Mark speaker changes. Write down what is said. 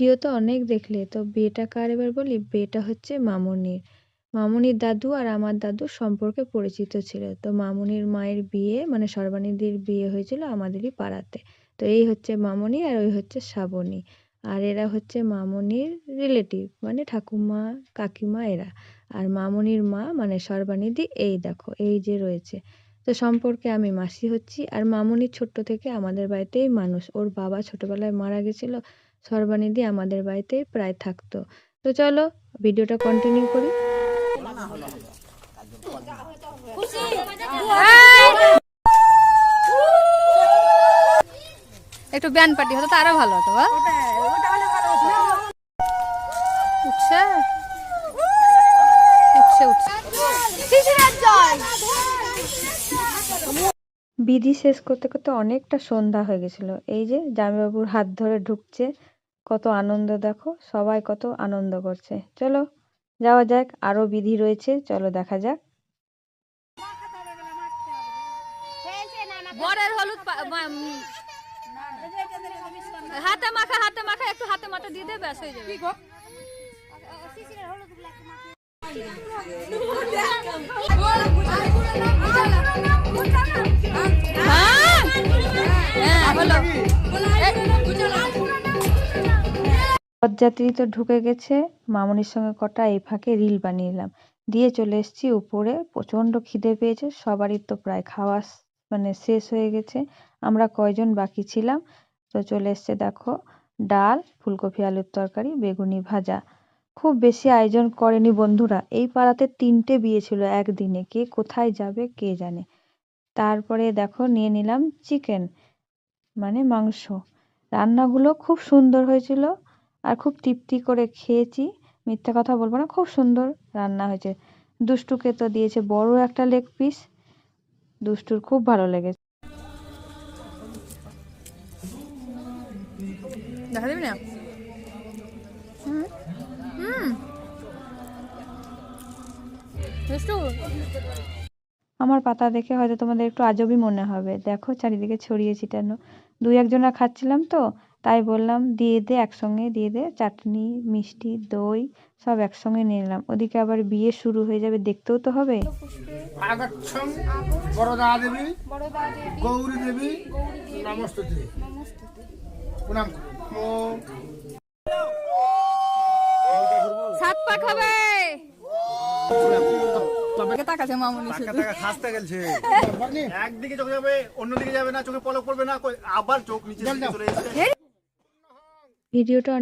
Speaker 1: Video তো অনেক দেখলে, তো বিয়েটা কার এবার বলি। বিয়েটা হচ্ছে মামুনির। মামুনির দাদু আর আমার দাদু সম্পর্কে পরিচিত ছিল। তো মামুনির মায়ের বিয়ে মানে সর্বাণীদির বিয়ে হয়েছিল আমাদেরই পাড়াতে। তো এই হচ্ছে মামুনি আর ওই হচ্ছে শ্রাবণী। আর এরা হচ্ছে মামুনির রিলেটিভ মানে ঠাকুমা কাকিমা এরা। আর মামুনির মা মানে সর্বাণীদি এই দেখো এই যে রয়েছে। তো সম্পর্কে আমি মাসি হচ্ছি। আর মামুনি ছোট্ট থেকে আমাদের বাড়িতেই মানুষ, ওর বাবা ছোটবেলায় মারা গেছিল। সর্বাণীদি আমাদের বাড়িতেই প্রায় থাকতো। তো চলো ভিডিওটা কন্টিনিউ করি।
Speaker 2: একটু ব্যান্ড পার্টি হতো তো আরো ভালো হতো। উঠছে উঠছে উঠছে
Speaker 1: বিধি শেষ করতে করতে অনেকটা সন্ধ্যা হয়ে গেছিল। এই যে জামাইবাবুর হাত ধরে ঢুকছে, কত আনন্দ দেখো, সবাই কত আনন্দ করছে। চলো যাওয়া যাক, আরো বিধি রয়েছে, চলো দেখা যাক।
Speaker 2: বরের হলুদ হাতে মাখা একটু হাতে মাথা দিয়ে দেবে, ব্যাস হয়ে যাবে।
Speaker 1: বরযাত্রী তো ঢুকে গেছে, মামুনির সঙ্গে কটা এই ফাঁকে রিল বানিয়ে নিলাম, দিয়ে চলে এসেছি উপরে। প্রচন্ড খিদে পেয়েছে সবারই, তো প্রায় খাওয়া মানে শেষ হয়ে গেছে। আমরা কয়জন বাকি ছিলাম, তো চলে এসছে দেখো ডাল, ফুলকপি আলুর তরকারি, বেগুনি ভাজা। খুব বেশি আয়োজন করেনি বন্ধুরা, এই পাড়াতে 3টে বিয়ে ছিল একদিনে, কে কোথায় যাবে কে জানে। তারপরে দেখো নিয়ে নিলাম চিকেন মানে মাংস। রান্নাগুলো খুব সুন্দর হয়েছিল আর খুব তৃপ্তি করে খেয়েছি, মিথ্যা কথা বলবো না, খুব সুন্দর রান্না হয়েছে। দুষ্টুকে তো দিয়েছে বড় একটা লেগ পিস, দুষ্টুর খুব ভালো লেগেছে।
Speaker 2: দেখা যাবে না।
Speaker 1: আমার পাতা দেখে হয়তো তোমাদের একটু আজবই মনে হবে, দেখো চারিদিকে ছড়িয়ে ছিটানো। 2-1 খাচ্ছিলাম তো তাই বললাম দিয়ে দে, একসঙ্গে দিয়ে দে, চাটনি মিষ্টি দই সব একসঙ্গে নিয়ে নিলাম। ওদিকে আবার বিয়ে শুরু হয়ে যাবে, দেখতেও তো হবে।
Speaker 3: গৌরী দেবী নমস্তুতে প্রণাম করুন।
Speaker 2: সাত পা খাবে। তাকাছে মামুনি
Speaker 3: খাসতে গেছে, একদিকে চোখে যাবে অন্যদিকে যাবে না, চোখে পলক পড়বে না, আবার চোখ নিচে চলে যাচ্ছে।
Speaker 1: ভিডিওটা